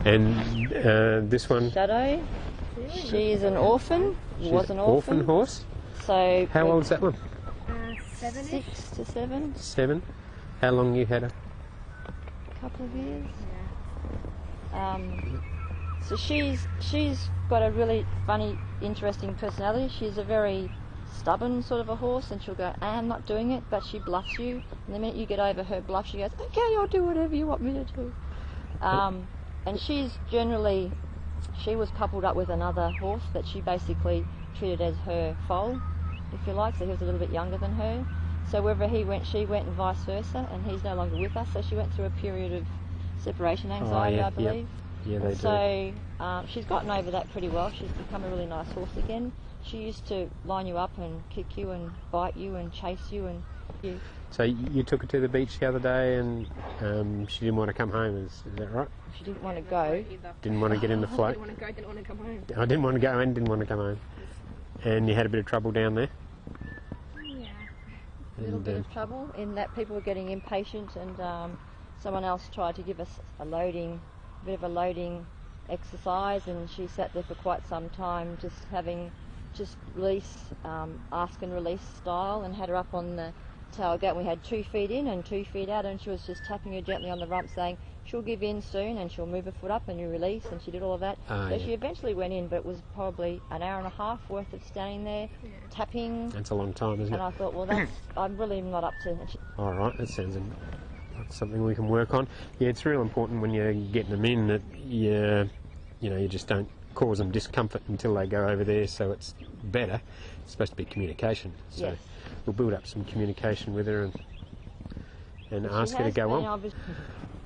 And this one? Shadow. She's an orphan. Was an orphan. Orphan horse? So how old's that one? 7-ish. 6 to 7. 7. How long you had her? A couple of years. Yeah. So she's got a really funny, interesting personality. She's a very stubborn sort of a horse, and she'll go, I'm not doing it, but she bluffs you. And the minute you get over her bluff, she goes, okay, I'll do whatever you want me to do. And she was coupled up with another horse that she basically treated as her foal, if you like, so he was a little bit younger than her. So wherever he went, she went, and vice versa, and he's no longer with us, so she went through a period of separation anxiety, I believe. Yeah, they do. So she's gotten over that pretty well. She's become a really nice horse again. She used to line you up and kick you and bite you and chase you and you. So you took her to the beach the other day and she didn't want to come home, is that right? She didn't want to go. Didn't want to get in the float? Didn't want to go, didn't want to come home. I didn't want to go and didn't want to come home. And you had a bit of trouble down there? Yeah. A little bit of trouble in that people were getting impatient, and someone else tried to give us a bit of a loading exercise, and she sat there for quite some time just release, ask and release style, and had her up on the tailgate. We had 2 feet in and 2 feet out, and she was just tapping her gently on the rump saying she'll give in soon and she'll move her foot up and you release, and she did all of that. She eventually went in, but it was probably an hour and a half worth of standing there tapping. That's a long time, isn't it? And I thought, well, I'm really not up to it. All right, that sounds like something we can work on. Yeah, it's real important when you're getting them in that you just don't cause them discomfort until they go over there, so it's better. It's supposed to be communication, so yes. We'll build up some communication with her and ask her to go on.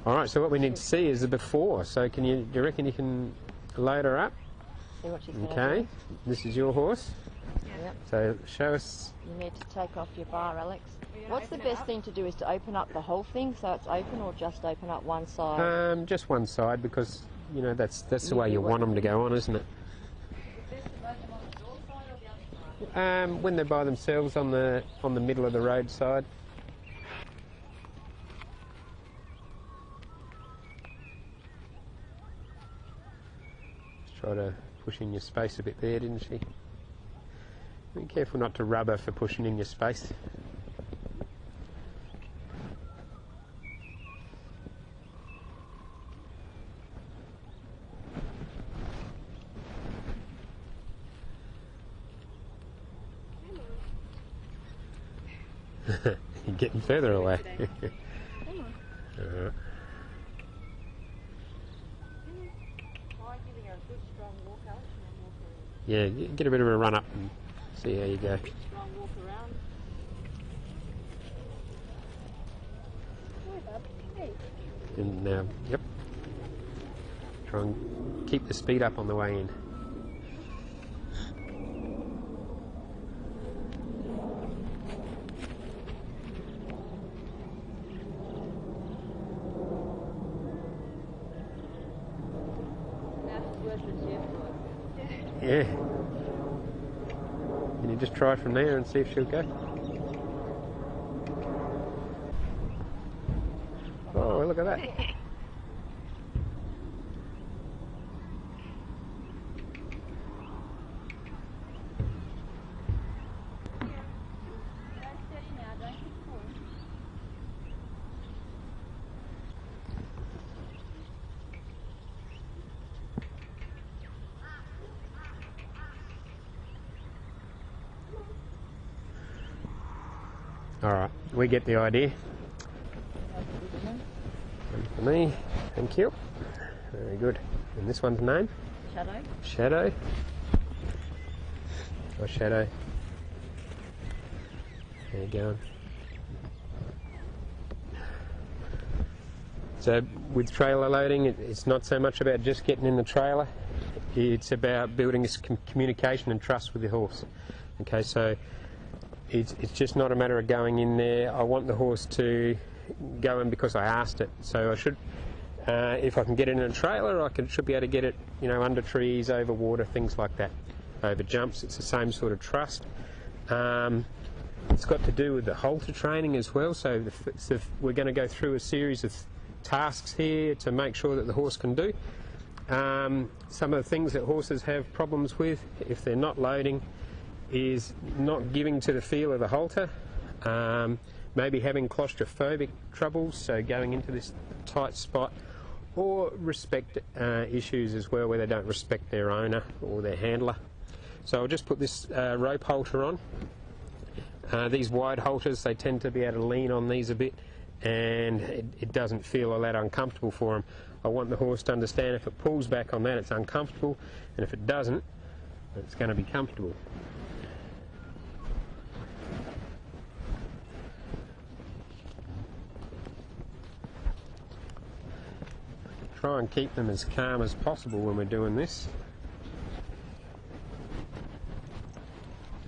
All right, so what we need to see is the before. So do you reckon you can load her up? See what she's okay, do. This is your horse. Yep. So show us. You need to take off your bar, Alex. What's the best thing to do, is to open up the whole thing so it's open, or just open up one side? Just one side, because that's the way you want them to go on, isn't it? When they're by themselves on the middle of the roadside. Just try to push in your space a bit there, didn't she? Be careful not to rub her for pushing in your space. You're getting further away. Alright. Yeah, get a bit of a run up and see how you go. Strong walk around. And yep. Try and keep the speed up on the way in. Yeah. Can you just try from there and see if she'll go? Oh, look at that. Alright, we get the idea. One for me, thank you. Very good. And this one's name? Shadow. Shadow. Oh, Shadow. There you go. So with trailer loading, it's not so much about just getting in the trailer. It's about building this communication and trust with the horse. Okay, so it's just not a matter of going in there. I want the horse to go in because I asked it. So I should, if I can get it in a trailer, should be able to get it, under trees, over water, things like that, over jumps. It's the same sort of trust. It's got to do with the halter training as well. So we're going to go through a series of tasks here to make sure that the horse can do. Some of the things that horses have problems with if they're not loading is not giving to the feel of the halter, maybe having claustrophobic troubles, so going into this tight spot, or respect issues as well, where they don't respect their owner or their handler. So I'll just put this rope halter on. These wide halters, they tend to be able to lean on these a bit, and it doesn't feel all that uncomfortable for them. I want the horse to understand if it pulls back on that, it's uncomfortable, and if it doesn't, it's going to be comfortable. Try and keep them as calm as possible when we're doing this.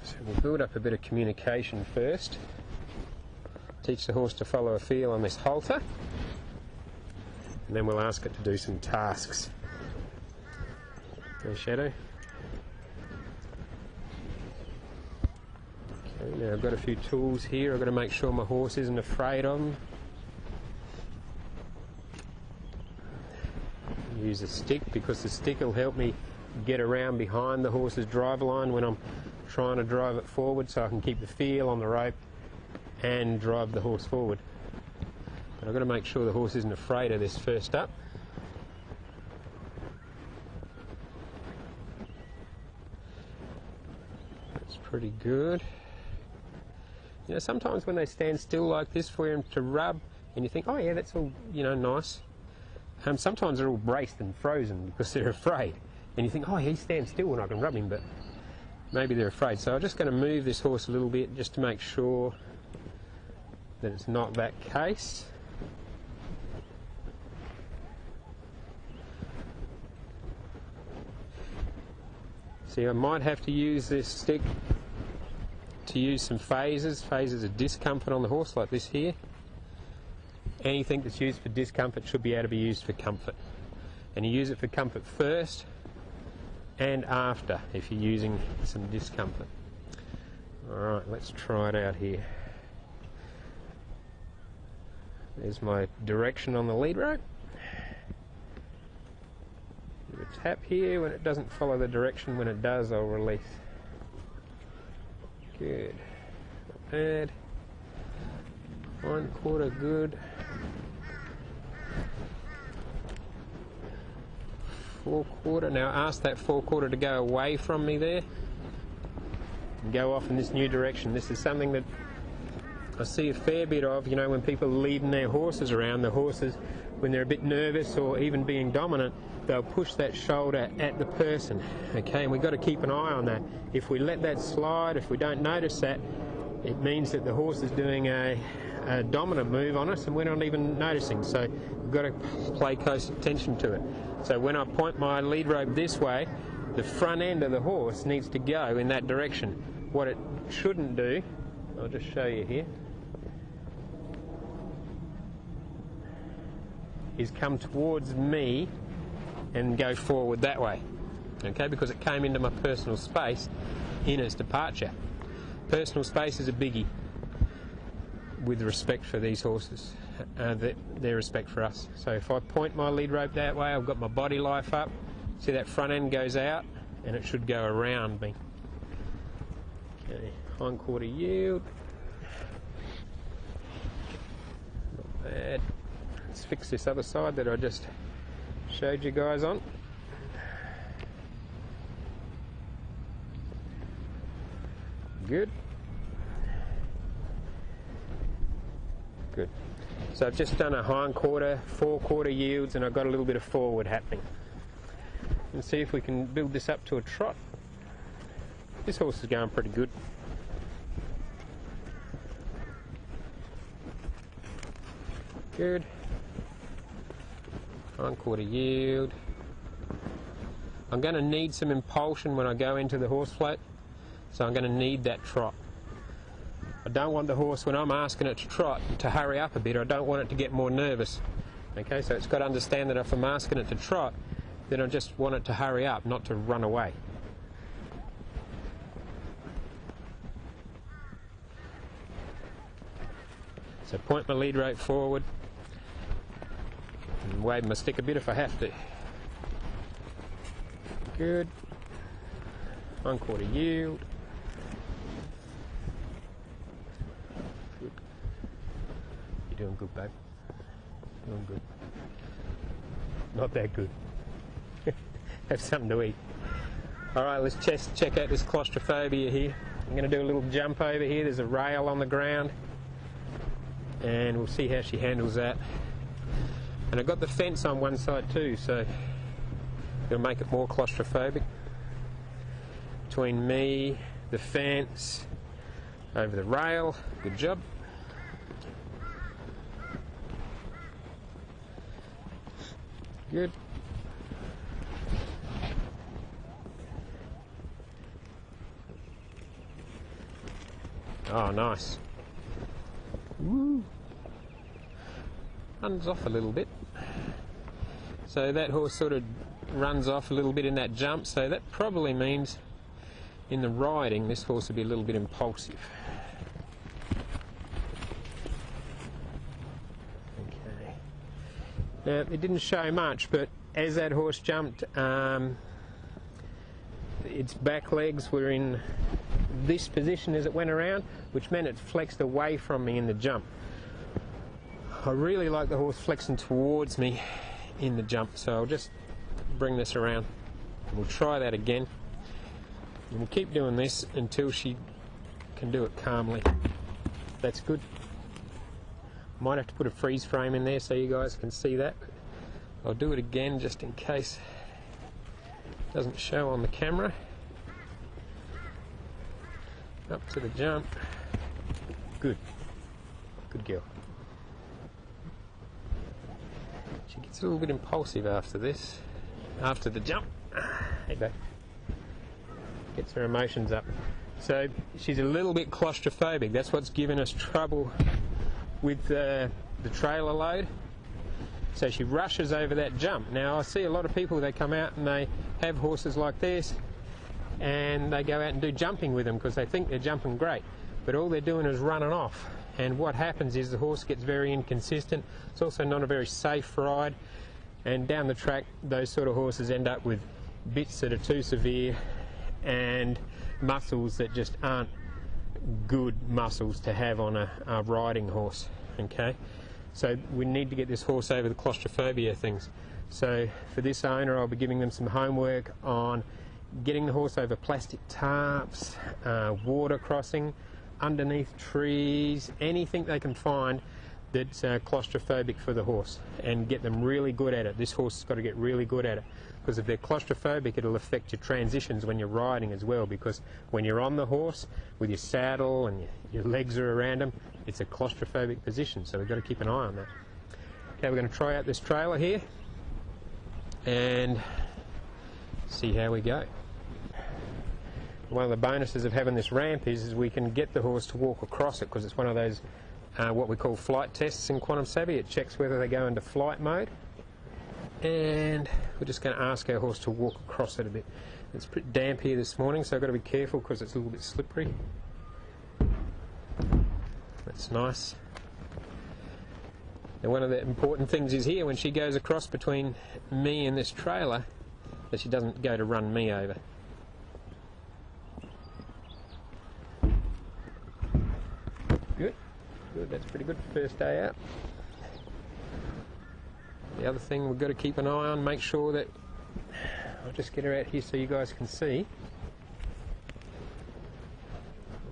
So we'll build up a bit of communication first. Teach the horse to follow a feel on this halter, and then we'll ask it to do some tasks. Okay, Shadow. Okay, now I've got a few tools here. I've got to make sure my horse isn't afraid of them. Use a stick, because the stick will help me get around behind the horse's drive line when I'm trying to drive it forward, so I can keep the feel on the rope and drive the horse forward. But I've got to make sure the horse isn't afraid of this first up. That's pretty good. You know, sometimes when they stand still like this for him to rub, and you think, oh yeah, that's all, you know, nice. Sometimes they're all braced and frozen because they're afraid. And you think, oh, he stands still when I can rub him, but maybe they're afraid. So I'm just going to move this horse a little bit just to make sure that it's not that case. See, I might have to use this stick to use some phases of discomfort on the horse, like this here. Anything that's used for discomfort should be able to be used for comfort. And you use it for comfort first and after if you're using some discomfort. Alright, let's try it out here. There's my direction on the lead rope. Give a tap here when it doesn't follow the direction. When it does, I'll release. Good. Not bad. Hind quarter good. Forequarter. Now ask that forequarter to go away from me there and go off in this new direction. This is something that I see a fair bit of, you know, when people are leading their horses around. The horses, when they're a bit nervous or even being dominant, they'll push that shoulder at the person. Okay, and we've got to keep an eye on that. If we let that slide, if we don't notice that, it means that the horse is doing a dominant move on us and we're not even noticing. So we've got to pay close attention to it. So when I point my lead rope this way, the front end of the horse needs to go in that direction. What it shouldn't do, I'll just show you here, is come towards me and go forward that way. Okay, because it came into my personal space in its departure. Personal space is a biggie with respect for these horses, their respect for us. So if I point my lead rope that way, I've got my body life up. See, that front end goes out and it should go around me. Okay, hind quarter yield. Not bad. Let's fix this other side that I just showed you guys on. Good. Good. So I've just done a hind quarter, forequarter yields, and I've got a little bit of forward happening. And see if we can build this up to a trot. This horse is going pretty good. Good. Hind quarter yield. I'm going to need some impulsion when I go into the horse float, so I'm going to need that trot. I don't want the horse, when I'm asking it to trot, to hurry up a bit. I don't want it to get more nervous. Okay, so it's got to understand that if I'm asking it to trot, then I just want it to hurry up, not to run away. So point my lead rope forward and wave my stick a bit if I have to. Good. 1/4 yield. Good. You're doing good, babe. Doing good. Not that good. Have something to eat. Alright, let's check out this claustrophobia here. I'm going to do a little jump over here. There's a rail on the ground. And we'll see how she handles that. And I've got the fence on one side too, so I'm going to make it more claustrophobic. Between me, the fence, over the rail. Good job. Good. Oh, nice. Woo. Runs off a little bit. So that horse sort of runs off a little bit in that jump, so that probably means in the riding this horse will be a little bit impulsive. Okay. Now it didn't show much, but as that horse jumped, its back legs were in this position as it went around, which meant it flexed away from me in the jump. I really like the horse flexing towards me in the jump, so I'll just bring this around. We'll try that again. And we'll keep doing this until she can do it calmly. That's good. Might have to put a freeze frame in there so you guys can see that. I'll do it again just in case it doesn't show on the camera. Up to the jump. Good. Good girl. She gets a little bit impulsive after this. After the jump. Hey, babe. Gets her emotions up. So she's a little bit claustrophobic. That's what's given us trouble with the trailer load. So she rushes over that jump. Now I see a lot of people, they come out and they have horses like this and they go out and do jumping with them because they think they're jumping great, but all they're doing is running off, and what happens is the horse gets very inconsistent. It's also not a very safe ride, and down the track those sort of horses end up with bits that are too severe and muscles that just aren't good muscles to have on a riding horse. Okay, so we need to get this horse over the claustrophobia things. So for this owner, I'll be giving them some homework on getting the horse over plastic tarps, water crossing, underneath trees, anything they can find that's claustrophobic for the horse, and get them really good at it. This horse has got to get really good at it, because if they're claustrophobic it'll affect your transitions when you're riding as well, because when you're on the horse with your saddle and your legs are around them, it's a claustrophobic position, so we've got to keep an eye on that. Okay, we're going to try out this trailer here and see how we go. One of the bonuses of having this ramp is we can get the horse to walk across it, because it's one of those what we call flight tests in Quantum Savvy. It checks whether they go into flight mode, and we're just going to ask our horse to walk across it a bit. It's pretty damp here this morning, so I've got to be careful because it's a little bit slippery. That's nice. Now one of the important things is here, when she goes across between me and this trailer, that she doesn't go to run me over. Good, good, that's pretty good for first day out. The other thing we've got to keep an eye on, make sure that, I'll just get her out here so you guys can see.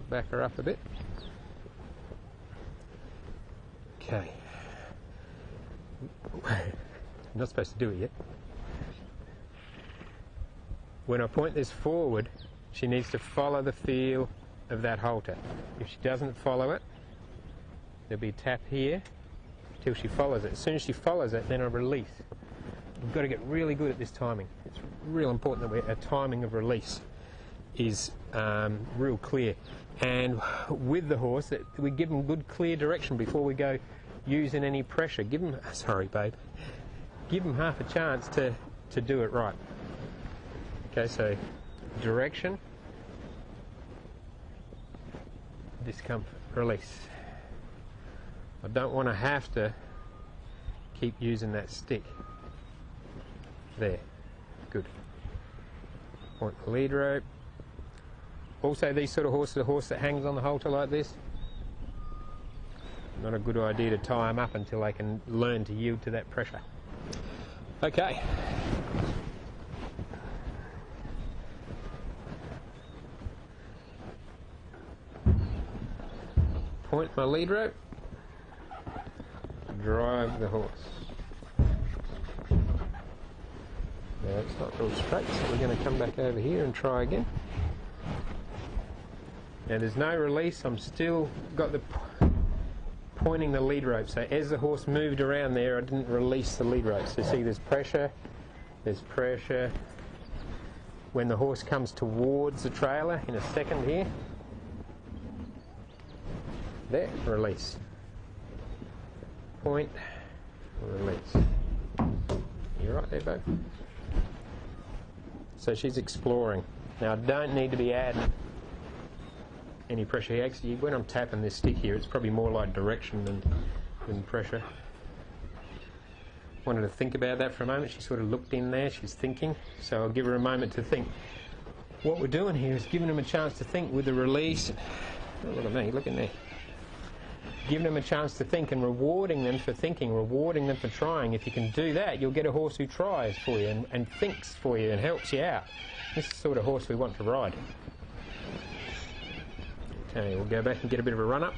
Back her up a bit. Okay. I'm not supposed to do it yet. When I point this forward, she needs to follow the feel of that halter. If she doesn't follow it, there'll be a tap here till she follows it. As soon as she follows it, then I release. We've got to get really good at this timing. It's real important that our timing of release is real clear. And with the horse, that we give them good clear direction before we go using any pressure. Give them, sorry babe, give them half a chance to do it right. Okay, so direction, discomfort, release. I don't want to have to keep using that stick. There, good. Point the lead rope. Also, these sort of horses, a horse that hangs on the halter like this, not a good idea to tie them up until they can learn to yield to that pressure. Okay. Point my lead rope. Drive the horse. Now it's not real straight, so we're going to come back over here and try again. Now there's no release, I'm still got the pointing the lead rope, so as the horse moved around there I didn't release the lead rope. So see there's pressure. When the horse comes towards the trailer in a second here, there, release. Point, release. You're right there, Bo. So she's exploring. Now I don't need to be adding any pressure here. Actually, when I'm tapping this stick here, it's probably more like direction than pressure. Wanted to think about that for a moment. She sort of looked in there, she's thinking. So I'll give her a moment to think. What we're doing here is giving them a chance to think with the release. Oh, look at me, look in there. Giving them a chance to think and rewarding them for thinking, rewarding them for trying. If you can do that, you'll get a horse who tries for you and thinks for you and helps you out. This is the sort of horse we want to ride. Okay, we'll go back and get a bit of a run up.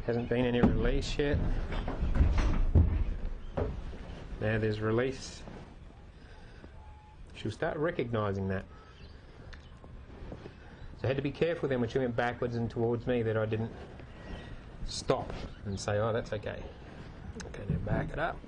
Hasn't been any release yet. Now there's release. She'll start recognising that. So I had to be careful then when she went backwards and towards me that I didn't stop and say, oh, that's okay. Okay, now back it up.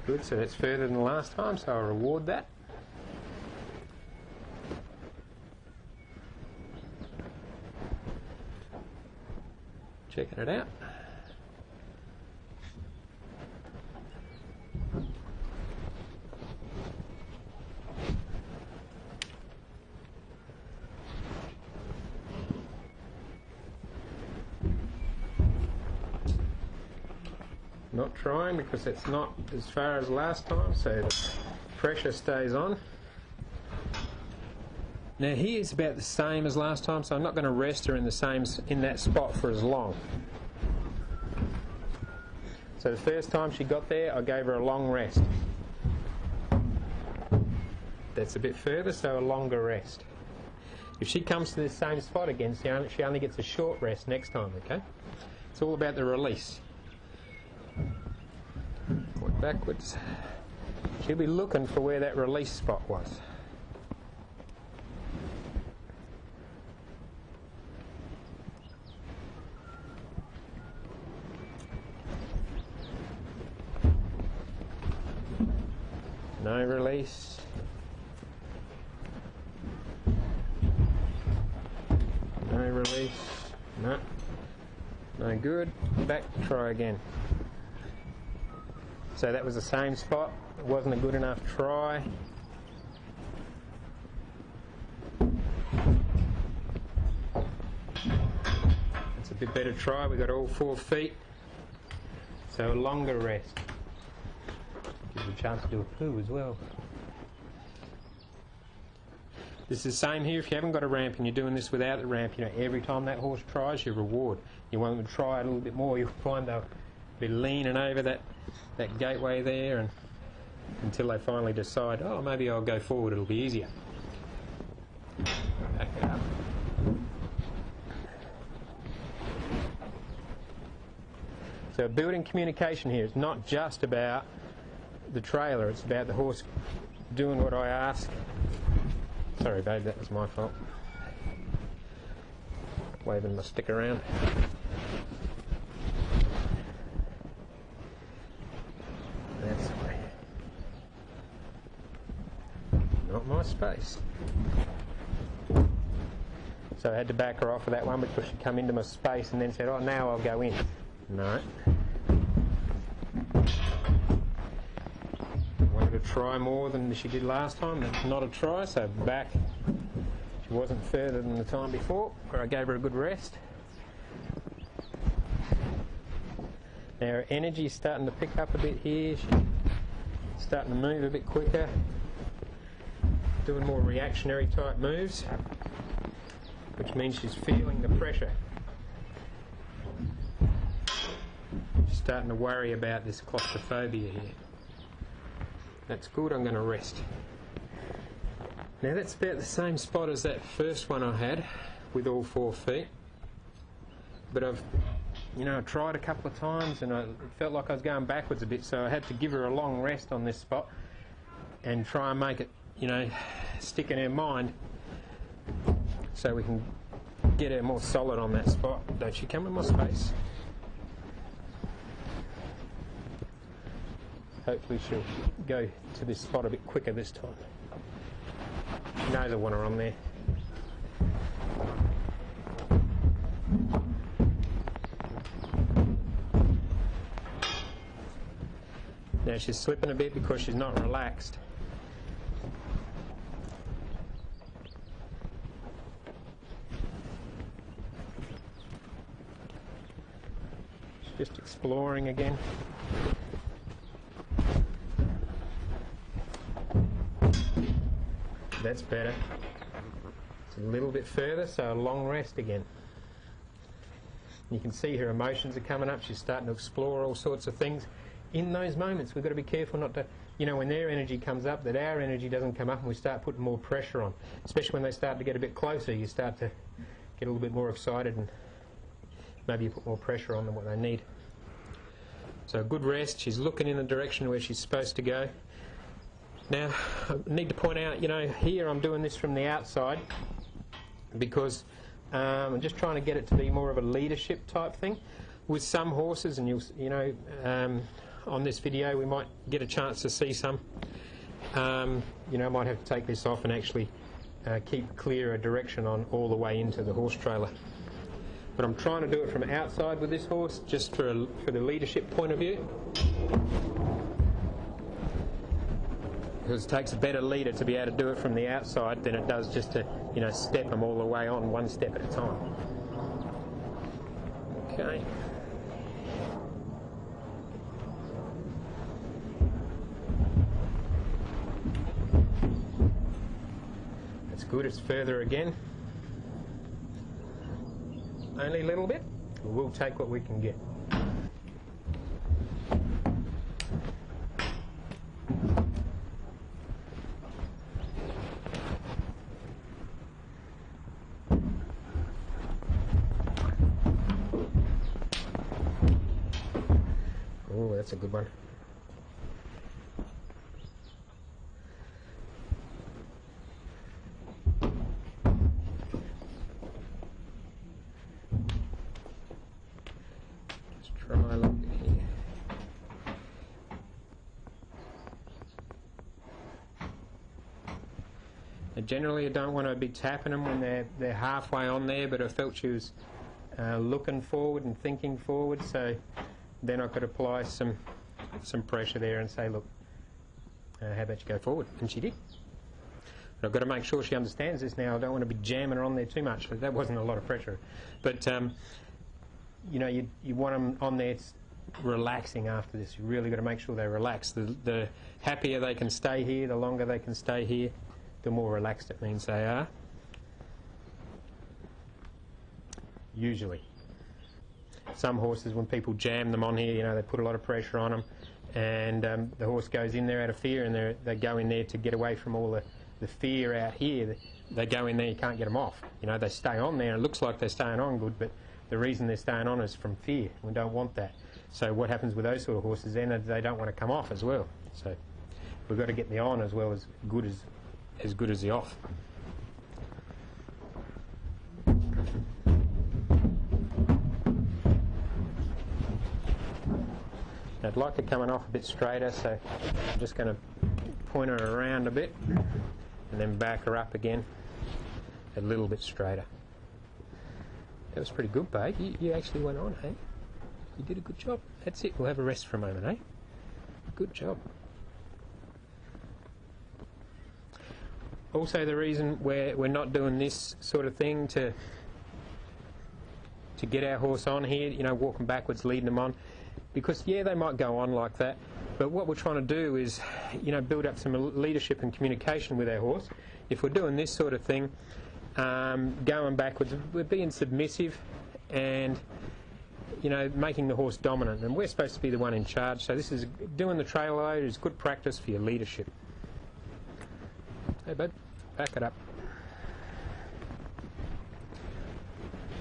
Good, so that's further than last time, so I'll reward that. Checking it out. Not trying because it's not as far as last time, so the pressure stays on. Now here it's about the same as last time, so I'm not going to rest her in that spot for as long. So the first time she got there, I gave her a long rest. That's a bit further, so a longer rest. If she comes to the same spot again, she only gets a short rest next time, okay? It's all about the release. Point backwards. She'll be looking for where that release spot was. No release. No release. No. No good. Back, try again. So that was the same spot. It wasn't a good enough try. It's a bit better try. We got all 4 feet. So a longer rest. Gives you a chance to do a poo as well. This is the same here if you haven't got a ramp and you're doing this without the ramp. You know, every time that horse tries, you reward. You want them to try it a little bit more, you'll find they'll be leaning over that gateway there and until they finally decide, oh, maybe I'll go forward, it'll be easier. Back it up. So building communication here is not just about the trailer, it's about the horse doing what I ask. Sorry babe, that was my fault. Waving my stick around. That's the way. my space. So I had to back her off of that one because she'd come into my space and then said, oh, now I'll go in. No. Wanted to try more than she did last time. That's not a try, so back. She wasn't further than the time before, where I gave her a good rest. Now her energy's starting to pick up a bit here. She's starting to move a bit quicker. Doing more reactionary type moves, which means she's feeling the pressure. She's starting to worry about this claustrophobia here. That's good, I'm going to rest. Now that's about the same spot as that first one I had with all 4 feet. But I've tried a couple of times and it felt like I was going backwards a bit, so I had to give her a long rest on this spot and try and make it, stick in her mind so we can get her more solid on that spot. Don't you come in my space. Hopefully she'll go to this spot a bit quicker this time. She knows I want her on there. Now she's slipping a bit because she's not relaxed. She's just exploring again. That's better. It's a little bit further, so a long rest again. You can see her emotions are coming up. She's starting to explore all sorts of things. In those moments, we've got to be careful not to, when their energy comes up, that our energy doesn't come up and we start putting more pressure on. Especially when they start to get a bit closer, you start to get a little bit more excited and maybe you put more pressure on than what they need. So a good rest. She's looking in the direction where she's supposed to go. Now, I need to point out, here I'm doing this from the outside because I'm just trying to get it to be more of a leadership type thing. With some horses, and on this video we might get a chance to see some, I might have to take this off and actually keep clear a direction on all the way into the horse trailer. But I'm trying to do it from outside with this horse, just for the leadership point of view. Because it takes a better leader to be able to do it from the outside than it does just to, step them all the way on one step at a time. Okay. That's good, it's further again. Only a little bit. We'll take what we can get. Oh, that's a good one. Let's try a little bit here. And generally I don't want to be tapping them when they're halfway on there, but I felt she was looking forward and thinking forward, so then I could apply some pressure there and say, look, how about you go forward? And she did. But I've got to make sure she understands this now. I don't want to be jamming her on there too much. That wasn't a lot of pressure. But, you want them on there relaxing after this. You really got to make sure they relax. The happier they can stay here, the longer they can stay here, the more relaxed it means they are. Usually. Some horses, when people jam them on here, they put a lot of pressure on them, and the horse goes in there out of fear, and they go in there to get away from all the fear out here. They go in there, you can't get them off. They stay on there, and it looks like they're staying on good, but the reason they're staying on is from fear. We don't want that. So what happens with those sort of horses then is they don't want to come off as well. So we've got to get the on as well as good as the off. I'd like it coming off a bit straighter, so I'm just going to point her around a bit and then back her up again a little bit straighter. That was pretty good, babe. You actually went on, hey? You did a good job. That's it. We'll have a rest for a moment, eh? Good job. Also, the reason we're not doing this sort of thing to get our horse on here, you know, walking backwards, leading them on, because yeah, they might go on like that, but what we're trying to do is, you know, build up some leadership and communication with our horse. If we're doing this sort of thing, going backwards, we're being submissive and, you know, making the horse dominant, and we're supposed to be the one in charge. So this is doing the trail load is good practice for your leadership. Hey bud, back it up.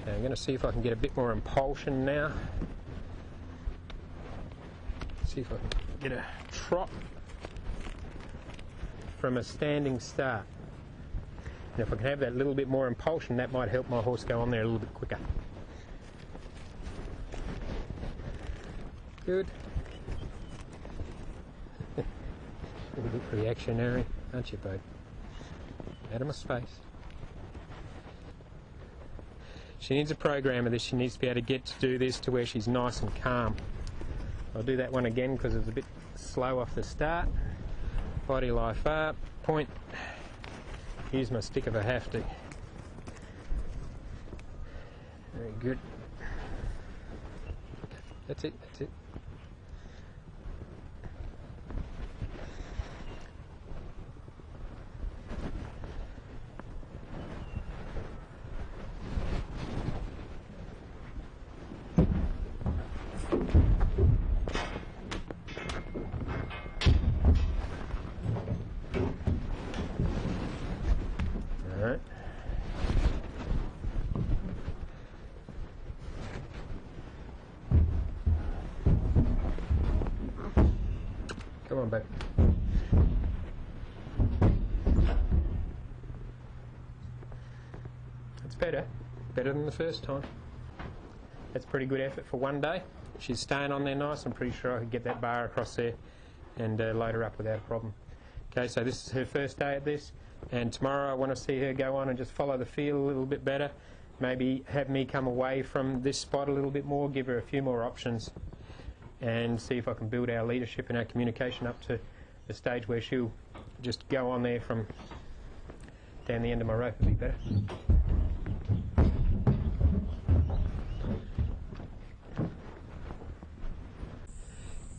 Now I'm going to see if I can get a bit more impulsion now. See if I can get a trot from a standing start. And if I can have that little bit more impulsion, that might help my horse go on there a little bit quicker. Good. A little bit reactionary, aren't you, babe? Out of my space. She needs a program of this. She needs to be able to get to do this to where she's nice and calm. I'll do that one again because it's a bit slow off the start. Body life up, point. Use my stick if I have to. Very good. That's it, that's it. Alright. Come on, babe. That's better. Better than the first time. That's pretty good effort for one day. She's staying on there nice. I'm pretty sure I could get that bar across there and load her up without a problem. Okay, so this is her first day at this, and tomorrow I want to see her go on and just follow the field a little bit better. Maybe have me come away from this spot a little bit more, give her a few more options, and see if I can build our leadership and our communication up to the stage where she'll just go on there from down the end of my rope. It'll be better.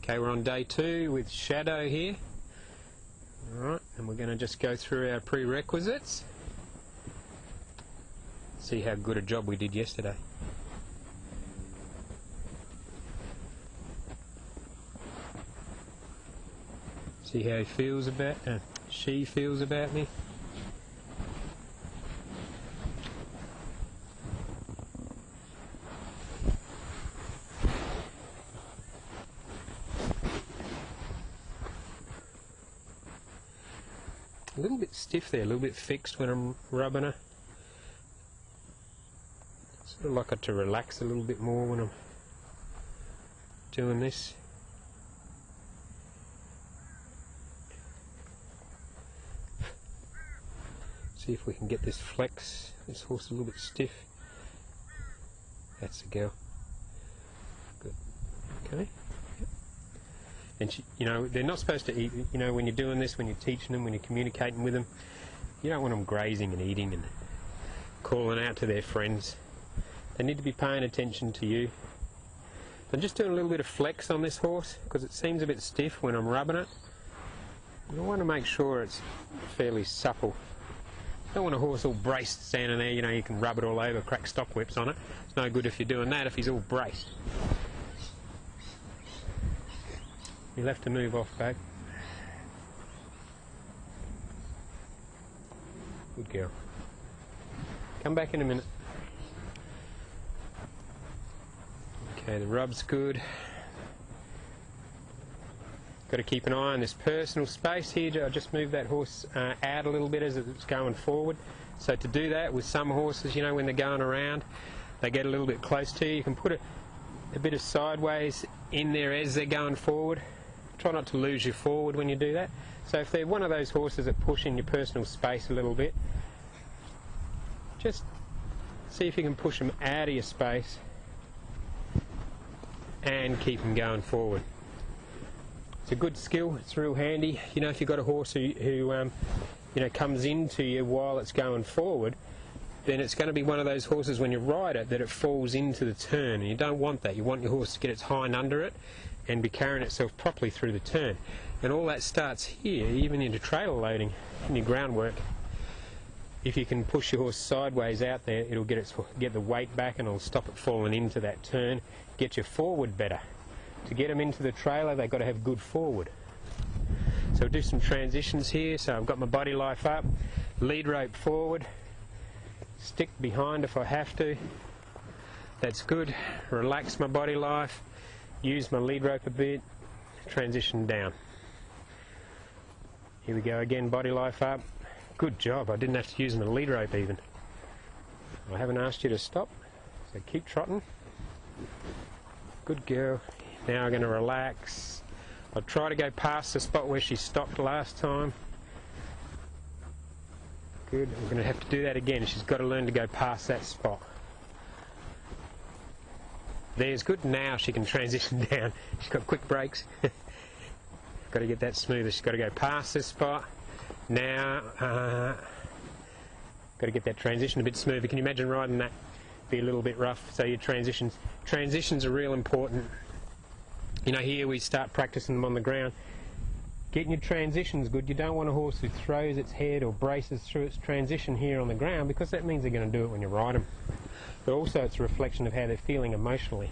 Okay, we're on day 2 with Shadow here. Alright, and we're going to just go through our prerequisites. See how good a job we did yesterday. See how he feels about, she feels about me. A little bit stiff there, a little bit fixed when I'm rubbing her. Sort of like her to relax a little bit more when I'm doing this. See if we can get this flex, this horse a little bit stiff. That's the girl. Good. Okay. And she, you know, they're not supposed to eat, you know, when you're doing this, when you're teaching them, when you're communicating with them, you don't want them grazing and eating and calling out to their friends. They need to be paying attention to you. I'm just doing a little bit of flex on this horse because it seems a bit stiff when I'm rubbing it. And I want to make sure it's fairly supple. I don't want a horse all braced standing there, you know, you can rub it all over, crack stock whips on it. It's no good if you're doing that if he's all braced. You'll have to move off, babe. Good girl. Come back in a minute. Okay, the rub's good. Got to keep an eye on this personal space here. I just moved that horse out a little bit as it's going forward. So to do that with some horses, you know, when they're going around, they get a little bit close to you. You can put a bit of sideways in there as they're going forward. try not to lose your forward when you do that. So if they're one of those horses that push in your personal space a little bit, just see if you can push them out of your space and keep them going forward. It's a good skill, it's real handy. You know, if you've got a horse who you know, comes into you while it's going forward, then it's going to be one of those horses when you ride it that it falls into the turn, and you don't want that. You want your horse to get its hind under it and be carrying itself properly through the turn. And all that starts here, even into trailer loading, in your groundwork. If you can push your horse sideways out there, it'll get the weight back and it'll stop it falling into that turn, get you forward better. To get them into the trailer, they've got to have good forward. So we'll do some transitions here. So I've got my body life up, lead rope forward, stick behind if I have to. That's good. Relax my body life, use my lead rope a bit, transition down. Here we go again, body life up. Good job, I didn't have to use my lead rope even. I haven't asked you to stop, so keep trotting. Good girl. Now I'm going to relax. I'll try to go past the spot where she stopped last time. Good, I'm going to have to do that again. She's got to learn to go past that spot. There's good. Now she can transition down. She's got quick brakes. Got to get that smoother. She's got to go past this spot. Now, got to get that transition a bit smoother. Can you imagine riding that? Be a little bit rough. So your transitions are real important. You know, here we start practicing them on the ground. Getting your transitions good. You don't want a horse who throws its head or braces through its transition here on the ground, because that means they're going to do it when you ride them. But also it's a reflection of how they're feeling emotionally.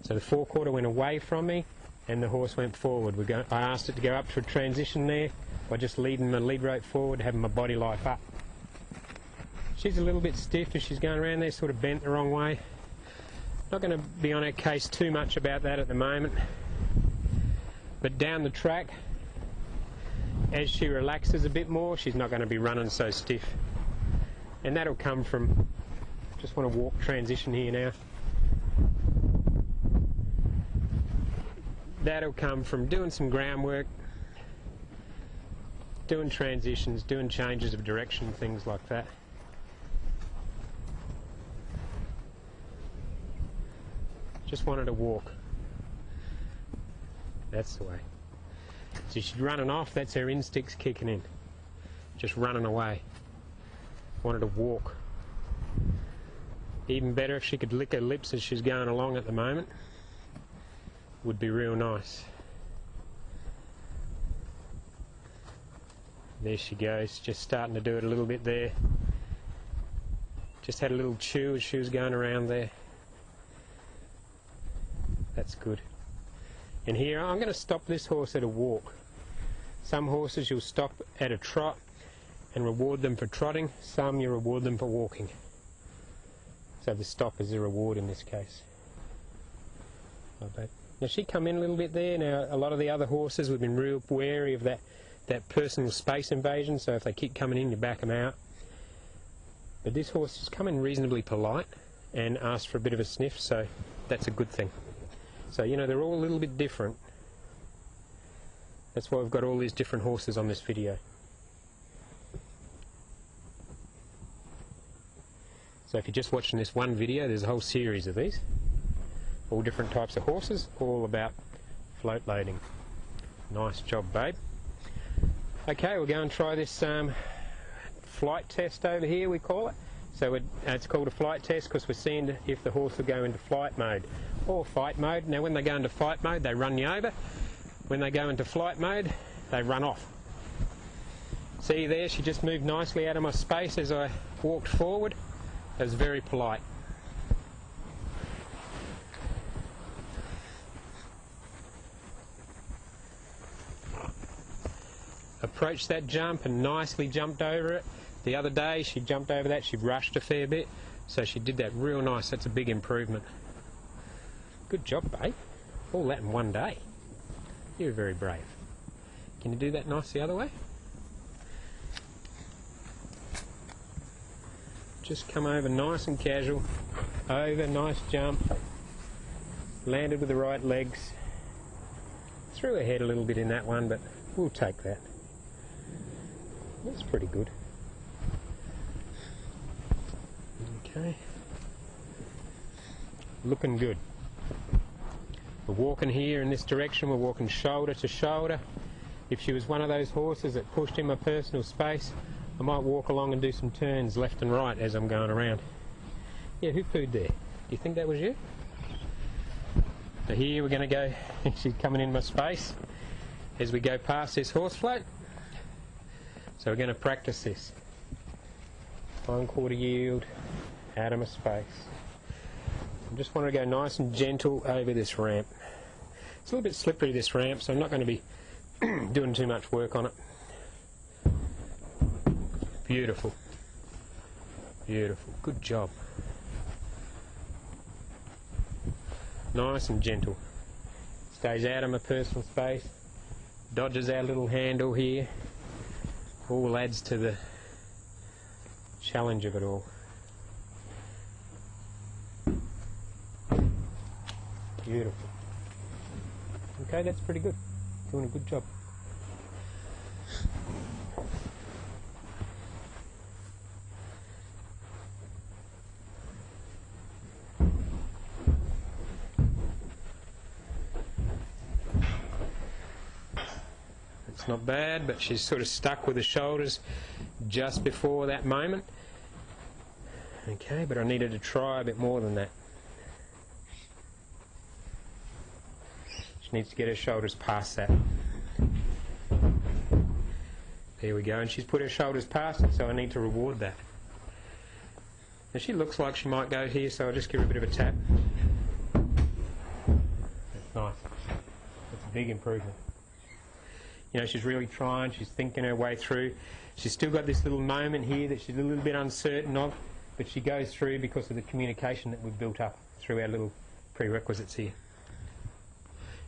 So the forequarter went away from me and the horse went forward. I asked it to go up to a transition there by just leading my lead rope forward, having my body life up. She's a little bit stiff as she's going around there, sort of bent the wrong way. Not going to be on her case too much about that at the moment. But down the track, as she relaxes a bit more, she's not going to be running so stiff. And that'll come from, just want to walk transition here now. That'll come from doing some groundwork, doing transitions, doing changes of direction, things like that. Just wanted to walk. That's the way. So she's running off, that's her instincts kicking in. Just running away. Wanted to walk. Even better if she could lick her lips as she's going along at the moment. Would be real nice. There she goes, just starting to do it a little bit there. Just had a little chew as she was going around there. That's good. And here I'm going to stop this horse at a walk. Some horses you'll stop at a trot and reward them for trotting, some you reward them for walking. So the stop is a reward in this case. Now she come in a little bit there. Now a lot of the other horses we've been real wary of that personal space invasion, so if they keep coming in you back them out. But this horse has come in reasonably polite and asked for a bit of a sniff, so that's a good thing. So you know, they're all a little bit different. That's why we've got all these different horses on this video. So if you're just watching this one video, there's a whole series of these. All different types of horses, all about float loading. Nice job, babe. Okay, we'll go and try this flight test over here, we call it. So it's called a flight test because we're seeing if the horse will go into flight mode or fight mode. Now when they go into fight mode, they run you over. When they go into flight mode, they run off. See there, she just moved nicely out of my space as I walked forward. It was very polite. Approached that jump and nicely jumped over it. The other day she jumped over that, she rushed a fair bit, so she did that real nice. That's a big improvement. Good job, babe. All that in one day. You're very brave. Can you do that nice the other way? Just come over nice and casual. Over, nice jump. Landed with the right legs. Threw her head a little bit in that one, but we'll take that. That's pretty good. Okay. Looking good. We're walking here in this direction, we're walking shoulder to shoulder. If she was one of those horses that pushed in my personal space, I might walk along and do some turns left and right as I'm going around. Yeah, who pooed there? Do you think that was you? So here we're going to go, she's coming in my space as we go past this horse float. So we're going to practice this. 1/4 yield, out of my space. I just want to go nice and gentle over this ramp. It's a little bit slippery, this ramp, so I'm not going to be doing too much work on it. Beautiful. Beautiful. Good job. Nice and gentle. Stays out of my personal space. Dodges our little handle here. All adds to the challenge of it all. Beautiful. Okay, that's pretty good. Doing a good job. It's not bad, but she's sort of stuck with the shoulders just before that moment. Okay, but I needed to try a bit more than that. She needs to get her shoulders past that. There we go, and she's put her shoulders past it, so I need to reward that. Now she looks like she might go here, so I'll just give her a bit of a tap. That's nice. That's a big improvement. You know, she's really trying, she's thinking her way through. She's still got this little moment here that she's a little bit uncertain of, but she goes through because of the communication that we've built up through our little prerequisites here.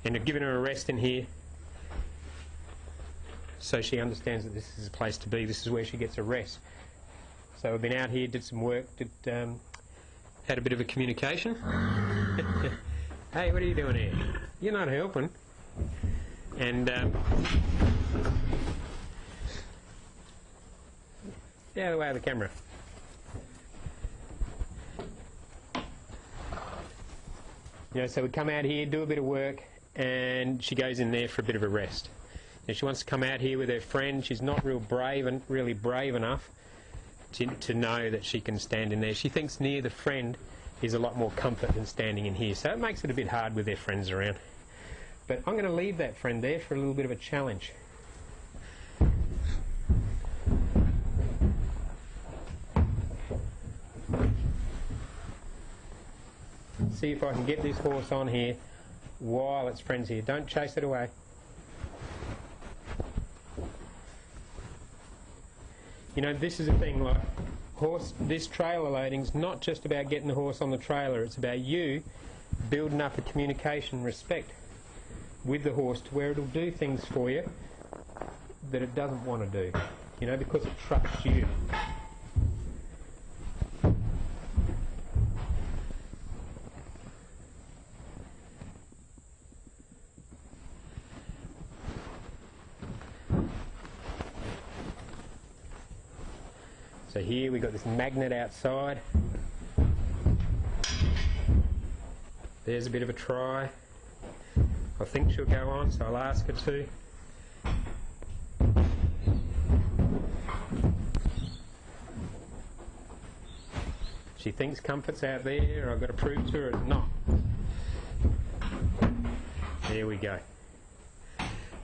And I've given her a rest in here so she understands that this is a place to be, this is where she gets a rest. So we've been out here, did some work, had a bit of a communication. Hey, what are you doing here? You're not helping. And get out of the way of the camera. You know, so we come out here, do a bit of work, and she goes in there for a bit of a rest. Now she wants to come out here with her friend. She's not really brave enough to know that she can stand in there. She thinks near the friend is a lot more comfort than standing in here, so it makes it a bit hard with their friends around. But I'm going to leave that friend there for a little bit of a challenge. See if I can get this horse on here while its friend's here. Don't chase it away. You know, this is a thing, like this trailer loading's not just about getting the horse on the trailer, it's about you building up a communication respect with the horse to where it'll do things for you that it doesn't want to do, you know, because it trusts you. So here we've got this magnet outside. There's a bit of a try. I think she'll go on, so I'll ask her to. She thinks comfort's out there, I've got to prove to her it's not. There we go.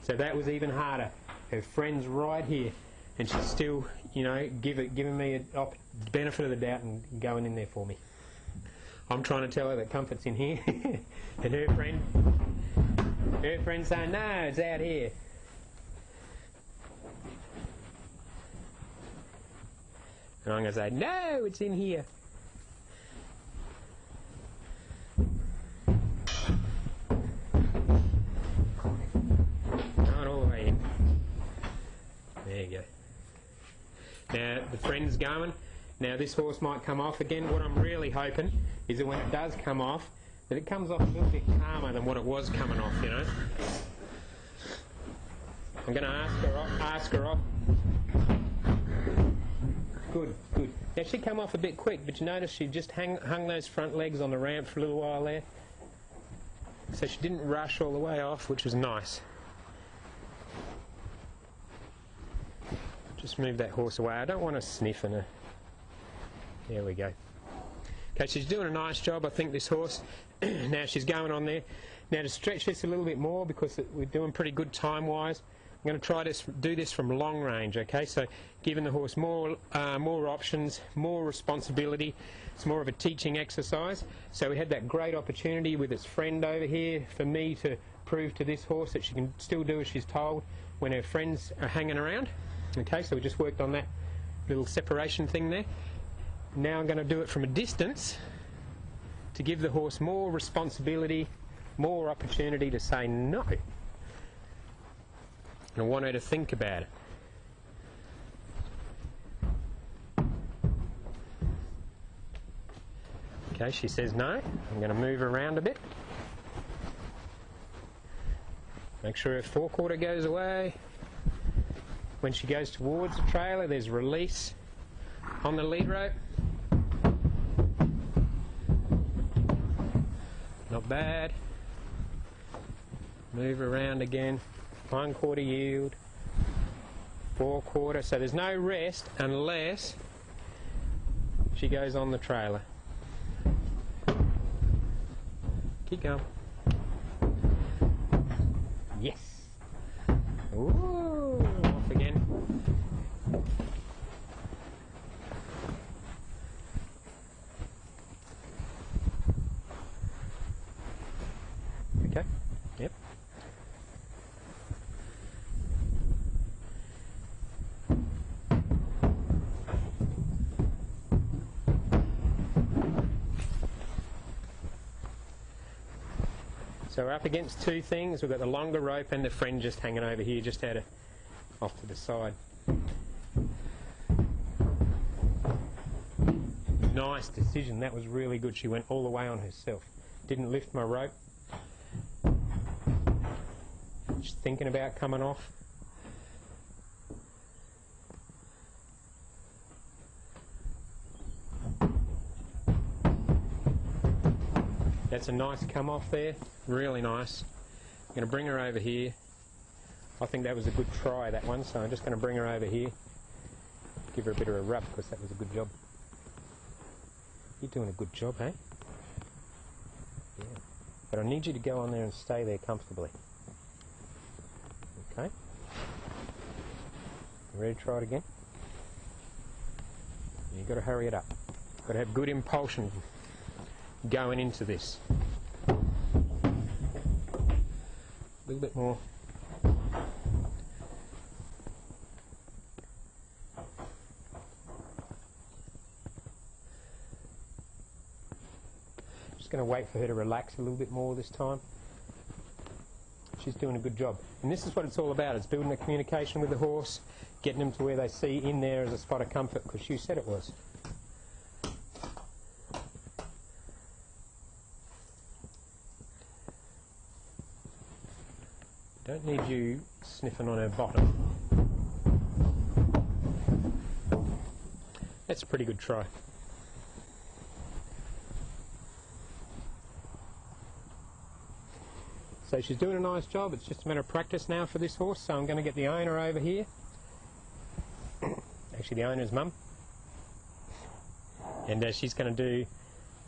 So that was even harder. Her friend's right here, and she's still, you know, giving me a benefit of the doubt and going in there for me. I'm trying to tell her that comfort's in here, and her friend's saying, no, it's out here. And I'm going to say, no, it's in here. Not all the way in. There you go. Now, the friend's going. Now, this horse might come off again. What I'm really hoping is that when it does come off, But it comes off a little bit calmer than what it was coming off, you know. I'm going to ask her off. Good, good. Now she come off a bit quick, but you notice she just hung those front legs on the ramp for a little while there. So she didn't rush all the way off, which was nice. Just move that horse away. I don't want to sniff in her. There we go. Okay, she's doing a nice job, I think, this horse. Now she's going on there. Now to stretch this a little bit more, because we're doing pretty good time-wise, I'm going to try to do this from long range, okay? So giving the horse more options, more responsibility. It's more of a teaching exercise. So we had that great opportunity with its friend over here for me to prove to this horse that she can still do as she's told when her friends are hanging around. Okay, so we just worked on that little separation thing there. Now I'm going to do it from a distance to give the horse more responsibility, more opportunity to say no. And I want her to think about it. Okay, she says no. I'm going to move her around a bit. Make sure her forequarter goes away. When she goes towards the trailer, there's release on the lead rope. Not bad. Move around again. 1/4 yield. 4/4. So there's no rest unless she goes on the trailer. Keep going. Yes. Ooh, off again. Okay. Yep. So we're up against two things. We've got the longer rope and the friend just hanging over here, just out of off to the side. Nice decision. That was really good. She went all the way on herself. Didn't lift my rope. Just thinking about coming off. That's a nice come off there. Really nice. I'm going to bring her over here. I think that was a good try, that one, so I'm just going to bring her over here. Give her a bit of a rub, because that was a good job. You're doing a good job, hey? Yeah. But I need you to go on there and stay there comfortably. Okay? You ready to try it again? You've got to hurry it up. Got to have good impulsion going into this. A little bit more. Just going to wait for her to relax a little bit more this time. She's doing a good job. And this is what it's all about. It's building a communication with the horse, getting them to where they see in there as a spot of comfort, because you said it was. Don't need you sniffing on her bottom. That's a pretty good try. So she's doing a nice job. It's just a matter of practice now for this horse. So I'm going to get the owner over here. Actually, the owner's mum. And she's going to do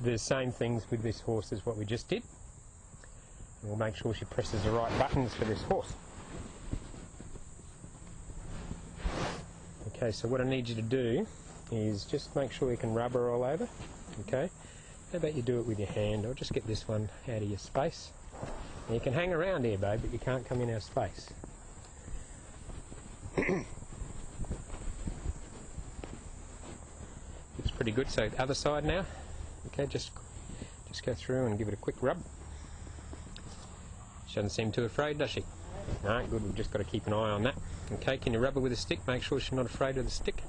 the same things with this horse as what we just did. And we'll make sure she presses the right buttons for this horse. Okay, so what I need you to do is just make sure you can rub her all over. Okay, how about you do it with your hand? I'll just get this one out of your space. Now you can hang around here, babe, but you can't come in our space. Looks pretty good. So the other side now. Okay, just go through and give it a quick rub. She doesn't seem too afraid, does she? No, good. We've just got to keep an eye on that. Okay, can you rub her with a stick? Make sure she's not afraid of the stick.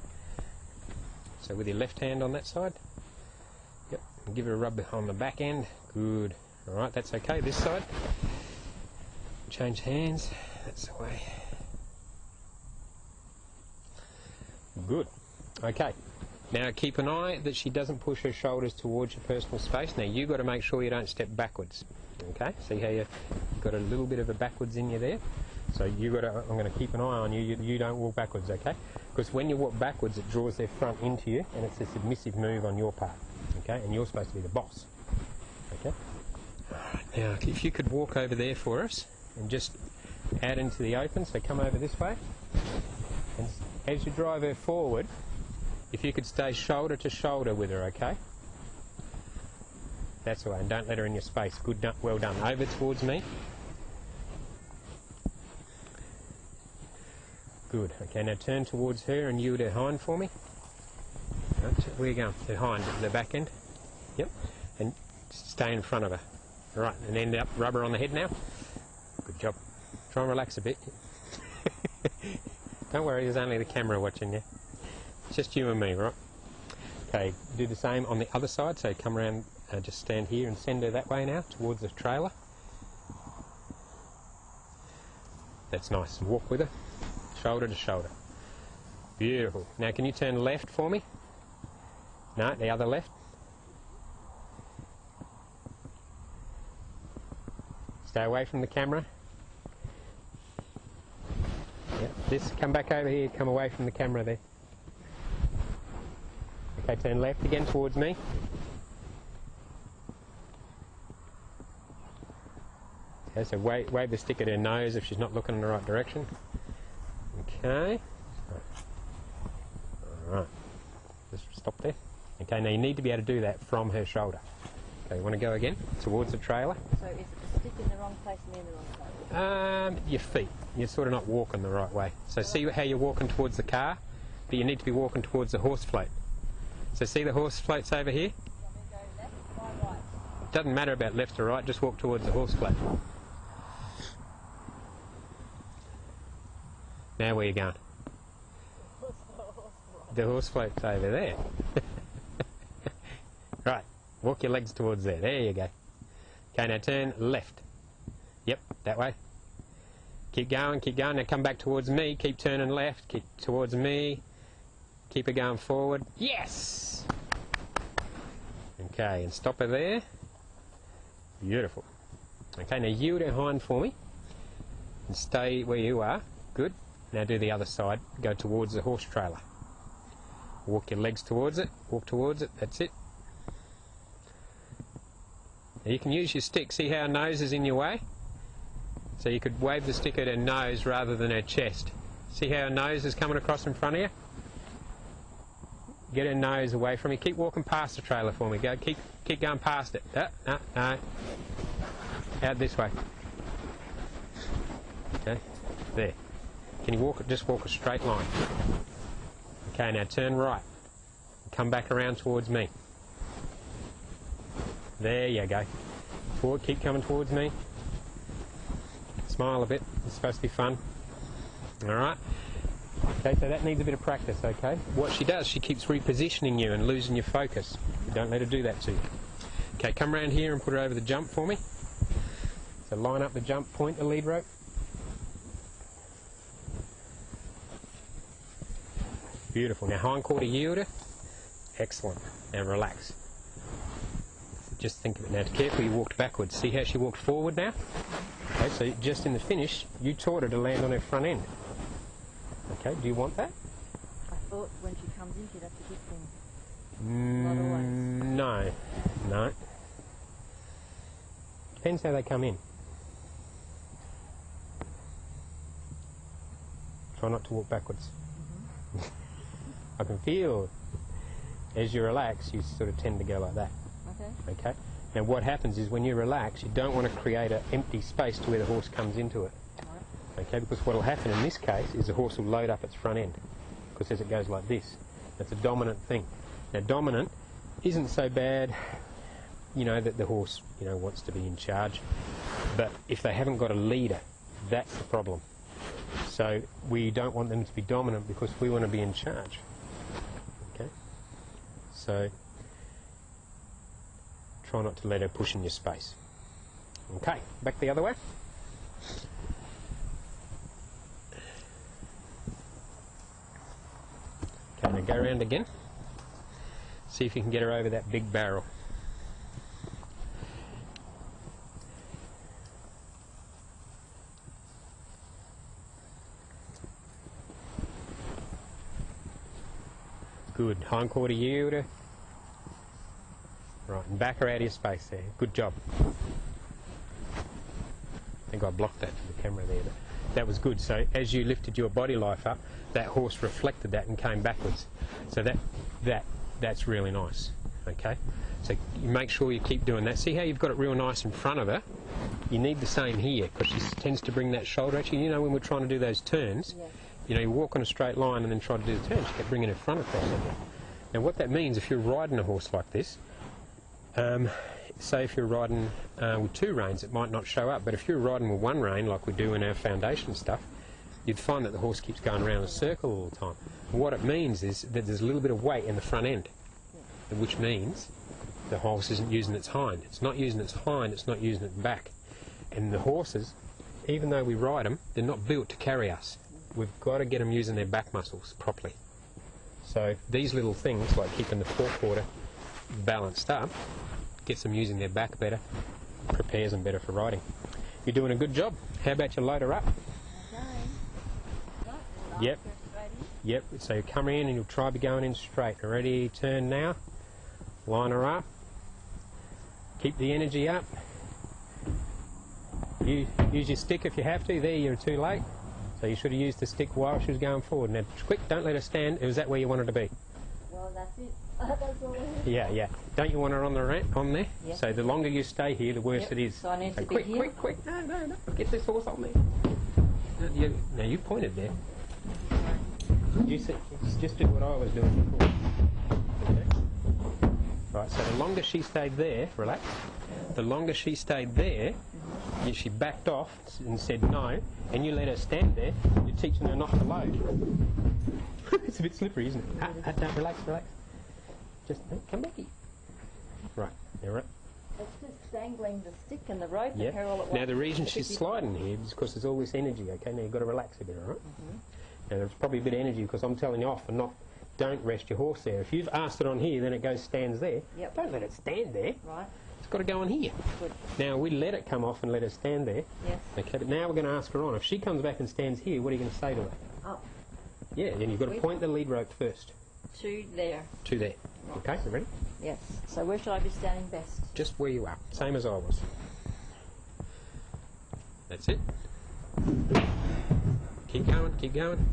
So with your left hand on that side. Yep. And give her a rub on the back end. Good. Alright, that's okay. This side. Change hands. That's the way. Good. Okay. Now keep an eye that she doesn't push her shoulders towards your personal space. Now you've got to make sure you don't step backwards. Okay? See how you've got a little bit of a backwards in you there? So you got to, I'm going to keep an eye on you. You don't walk backwards, okay? Because when you walk backwards, it draws their front into you, and it's a submissive move on your part. Okay? And you're supposed to be the boss. Okay? Alright, now if you could walk over there for us and just out into the open, so come over this way. And as you drive her forward, if you could stay shoulder to shoulder with her, okay? That's the way, and don't let her in your space. Good, well done. Over towards me. Good. Okay, now turn towards her and you to hind for me. Where are you going? To hind, the back end. Yep. And stay in front of her. All right, and end up rubber on the head now. Good job. Try and relax a bit. Don't worry, there's only the camera watching you. It's just you and me, right? Okay, do the same on the other side. So come around, just stand here and send her that way now, towards the trailer. That's nice. And walk with her, shoulder to shoulder. Beautiful. Now can you turn left for me? No, the other left. Stay away from the camera. Yep. This, come back over here, come away from the camera there. Okay, turn left again towards me. Okay, so wave the stick at her nose if she's not looking in the right direction. Okay. Alright. Just stop there. Okay, now you need to be able to do that from her shoulder. Okay, you want to go again towards the trailer? So is it the stick in the wrong place and me in the wrong place? Your feet. You're sort of not walking the right way. So see how you're walking towards the car, but you need to be walking towards the horse float. So see the horse floats over here? You want me to go left, right? It doesn't matter about left or right, just walk towards the horse float. Now where are you going? The horse float's over there. Right, walk your legs towards there. There you go. Okay, now turn left. Yep, that way. Keep going, keep going. Now come back towards me. Keep turning left. Keep towards me. Keep it going forward. Yes! Okay, and stop her there. Beautiful. Okay, now yield her hind for me. And stay where you are. Good. Now do the other side. Go towards the horse trailer. Walk your legs towards it. Walk towards it. That's it. Now you can use your stick. See how her nose is in your way? So you could wave the stick at her nose rather than her chest. See how her nose is coming across in front of you? Get her nose away from you. Keep walking past the trailer for me. Go. Keep going past it. No. Out this way. Okay. There. Can you walk? Just walk a straight line. Okay. Now turn right. Come back around towards me. There you go. Forward. Keep coming towards me. Smile a bit. It's supposed to be fun. All right. Okay, so that needs a bit of practice, okay? What she does, she keeps repositioning you and losing your focus. Don't let her do that to you. Okay, come around here and put her over the jump for me. So line up the jump, point the lead rope. Beautiful. Now hind quarter yield her. Excellent. Now relax. Just think of it now. Carefully you walked backwards. See how she walked forward now? Okay, so just in the finish, you taught her to land on her front end. Okay, do you want that? I thought when she comes in she'd have to hit things. Not always. No. Depends how they come in. Try not to walk backwards. I can feel as you relax, you sort of tend to go like that. Okay. Now what happens is when you relax, you don't want to create an empty space to where the horse comes into it. Okay, because what will happen in this case is the horse will load up its front end, because as it goes like this, that's a dominant thing. Now dominant isn't so bad, you know, that the horse, you know, wants to be in charge, but if they haven't got a leader, that's the problem. So we don't want them to be dominant because we want to be in charge. Okay, so try not to let her push in your space. Okay, back the other way. Okay, now go around again. See if you can get her over that big barrel. Good. Hindquarter yielder. Right, and back her out of your space there. Good job. I think I blocked that for the camera there, but that was good. So as you lifted your body life up, that horse reflected that and came backwards. So that's really nice. Okay, so you make sure you keep doing that. See how you've got it real nice in front of her? You need the same here because she tends to bring that shoulder. Actually, you know, when we're trying to do those turns, you know, you walk on a straight line and then try to do the turn. She kept bringing her front across it. Now what that means, if you're riding a horse like this, say if you're riding with two reins, it might not show up, but if you're riding with one rein, like we do in our foundation stuff, you'd find that the horse keeps going around in a circle all the time. And what it means is that there's a little bit of weight in the front end, which means the horse isn't using its hind. It's not using its hind, it's not using its back. And the horses, even though we ride them, they're not built to carry us. We've got to get them using their back muscles properly. So these little things, like keeping the forequarter balanced up, gets them using their back better, prepares them better for riding. You're doing a good job. How about you load her up? Yep. Yep. So you come in and you'll try to be going in straight. Ready, turn now. Line her up. Keep the energy up. Use your stick if you have to. There, you're too late. So you should have used the stick while she was going forward. Now, quick, don't let her stand. Is that where you want her to be? Well, that's it. That's all it is. Yeah, yeah. Don't you want her on the on there? Yep. So the longer you stay here, the worse it is. So I need to be quick, here? quick. No. Get this horse on there. Now you pointed there. You see, just do what I was doing before. Okay. Right. So the longer she stayed there, relax. The longer she stayed there, she backed off and said no, and you let her stand there. You're teaching her not to load. It's a bit slippery, isn't it? Don't relax. Just come back here. Right, now right. It's just dangling the stick and the rope Yeah. and her all at once. Now the reason she's sliding here is because there's all this energy. Okay, now you've got to relax a bit, all right? Now there's probably a bit of energy because I'm telling you off and not. Don't rest your horse there. If you've asked it on here, then it stands there. Yep. Don't let it stand there. Right. It's got to go on here. Good. Now we let it come off and let her stand there. Yes. Okay, but now we're going to ask her on. If she comes back and stands here, what are you going to say to her? Up. Yeah, then you've got to point the lead rope first. To there. To there. Okay, you ready? Yes. So where should I be standing best? Just where you are. Same as I was. That's it. Keep going. Keep going.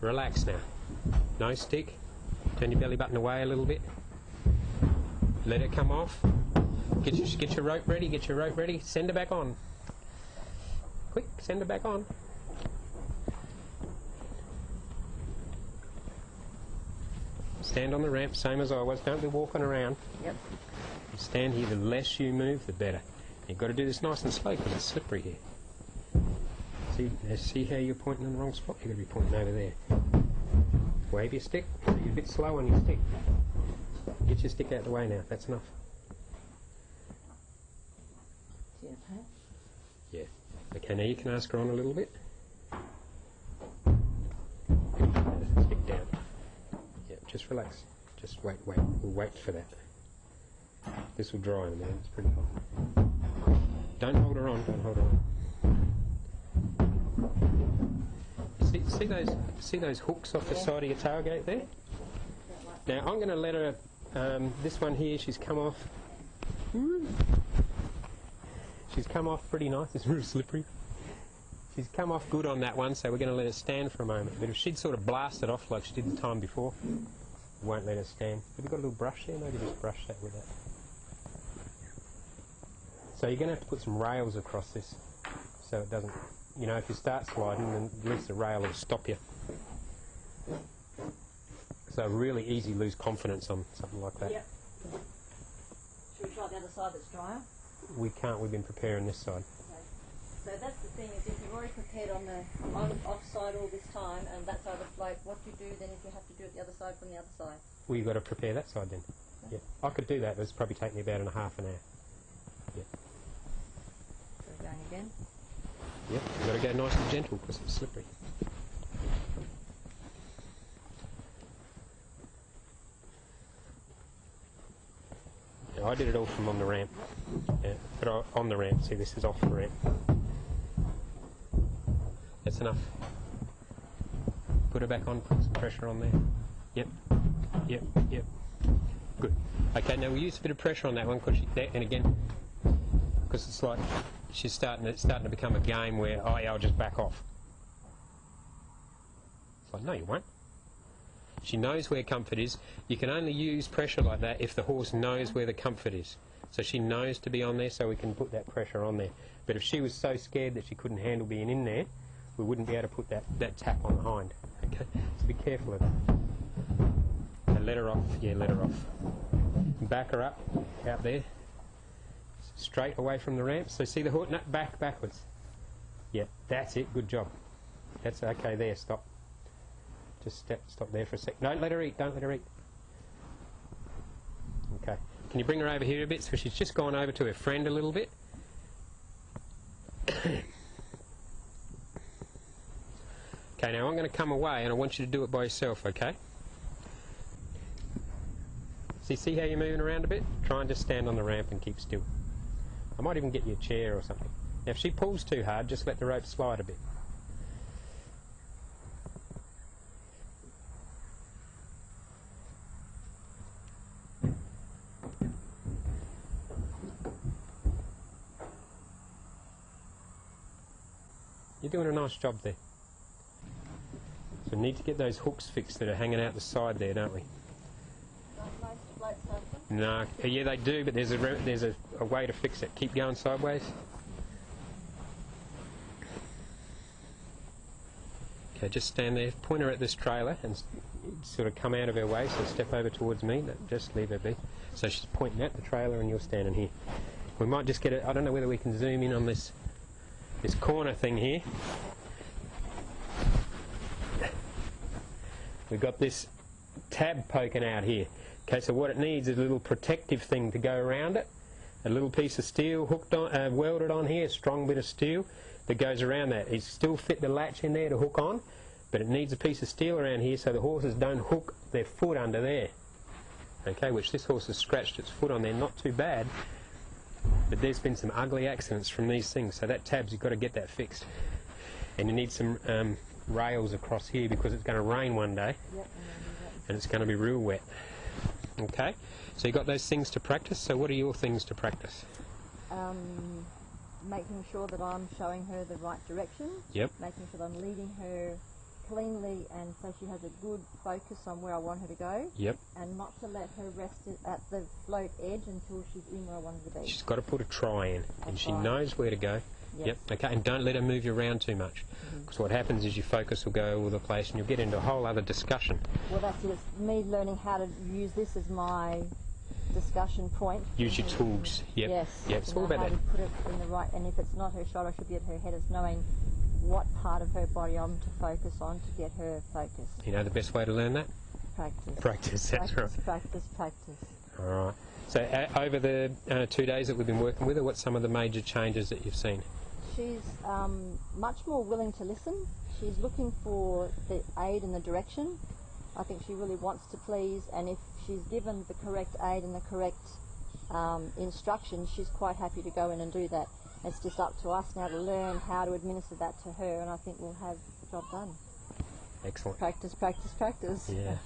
Relax now. No stick. Turn your belly button away a little bit. Let it come off. Get your rope ready. Send her back on. Quick, send her back on. Stand on the ramp, same as I was. Don't be walking around. Yep. You stand here, the less you move, the better. You've got to do this nice and slow because it's slippery here. See how you're pointing in the wrong spot? You've got to be pointing over there. Wave your stick. You're a bit slow on your stick. Get your stick out of the way now. That's enough. Yeah. Yeah. Okay, now you can ask her on a little bit. Stick down. Yeah, just relax. Just wait. We'll wait for that. This will dry in a minute. It's pretty hot. Don't hold her on. See those hooks off the side of your tailgate there? Now I'm going to let her, this one here, she's come off. She's come off pretty nice. It's real slippery. She's come off good on that one, so we're going to let her stand for a moment. But if she'd sort of blasted off like she did the time before, we won't let her stand. Have you got a little brush there? Maybe just brush that with that. So you're going to have to put some rails across this so it doesn't, you know, if you start sliding, then at least the rail will stop you. So really easy lose confidence on something like that. Yep. Should we try the other side that's drier? We can't, we've been preparing this side. Okay. So that's the thing, is if you've already prepared on the offside all this time and that side of the float, what do you do then if you have to do it the other side from the other side? Well, you've got to prepare that side then. Yeah, I could do that, but it's probably take me about half an hour. Yep. So we're going again. Yep, you've got to go nice and gentle because it's slippery. Yeah, I did it all from on the ramp. Yeah, but on the ramp. See, this is off the ramp. That's enough. Put her back on, put some pressure on there. Yep, yep, yep. Good. Okay, now we'll use a bit of pressure on that one, and again, because it's like she's starting to become a game where, oh yeah, I'll just back off. It's like, no, you won't. She knows where comfort is. You can only use pressure like that if the horse knows where the comfort is. So she knows to be on there, so we can put that pressure on there. But if she was so scared that she couldn't handle being in there, we wouldn't be able to put that tap on the hind. Okay, so be careful of that. So let her off. Yeah, let her off. Back her up out there, straight away from the ramp. So see the horse? No, backwards. Yeah, that's it. Good job. That's okay. There, stop. Just stop there for a sec. Don't let her eat. Don't let her eat. Okay. Can you bring her over here a bit? So she's just gone over to her friend a little bit. Okay, now I'm going to come away and I want you to do it by yourself, okay? See how you're moving around a bit? Try and just stand on the ramp and keep still. I might even get you a chair or something. Now if she pulls too hard, just let the rope slide a bit. You're doing a nice job there. So we need to get those hooks fixed that are hanging out the side there, don't we? No, yeah they do, but there's a way to fix it. Keep going sideways. Okay, just stand there, point her at this trailer and sort of come out of her way, so step over towards me, just leave her be. So she's pointing at the trailer and you're standing here. We might just get it, I don't know whether we can zoom in on this corner thing here. We've got this tab poking out here. Okay, so what it needs is a little protective thing to go around it. A little piece of steel hooked on, welded on here, a strong bit of steel that goes around that. It's still fit the latch in there to hook on, but it needs a piece of steel around here so the horses don't hook their foot under there. Okay, which this horse has scratched its foot on there, not too bad, but there's been some ugly accidents from these things, so that tabs, you've got to get that fixed. And you need some rails across here because it's going to rain one day. Yep, and it's going to be real wet. Okay, so you got those things to practice. So what are your things to practice? Making sure that I'm showing her the right direction. Yep. Making sure that I'm leading her cleanly and so she has a good focus on where I want her to go. Yep. And not to let her rest at the float edge until she's in where I want her to be. She's got to put a try in and she knows where to go. Yep. Okay, and don't let her move you around too much, because what happens is your focus will go all over the place and you'll get into a whole other discussion. Well, that's it. It's me learning how to use this as my discussion point. Use your tools. Yep. Yes. Yep. It's all about that. To put it in the right, and if it's not her shoulder, I should be at her head. It's knowing what part of her body I'm to focus on to get her focused. You know the best way to learn that? Practice. Practice. That's right. Practice. All right. So over the 2 days that we've been working with her, what's some of the major changes that you've seen? She's much more willing to listen. She's looking for the aid and the direction. I think she really wants to please, and if she's given the correct aid and the correct instructions, she's quite happy to go in and do that. It's just up to us now to learn how to administer that to her, and I think we'll have the job done. Excellent. Practice. Yeah.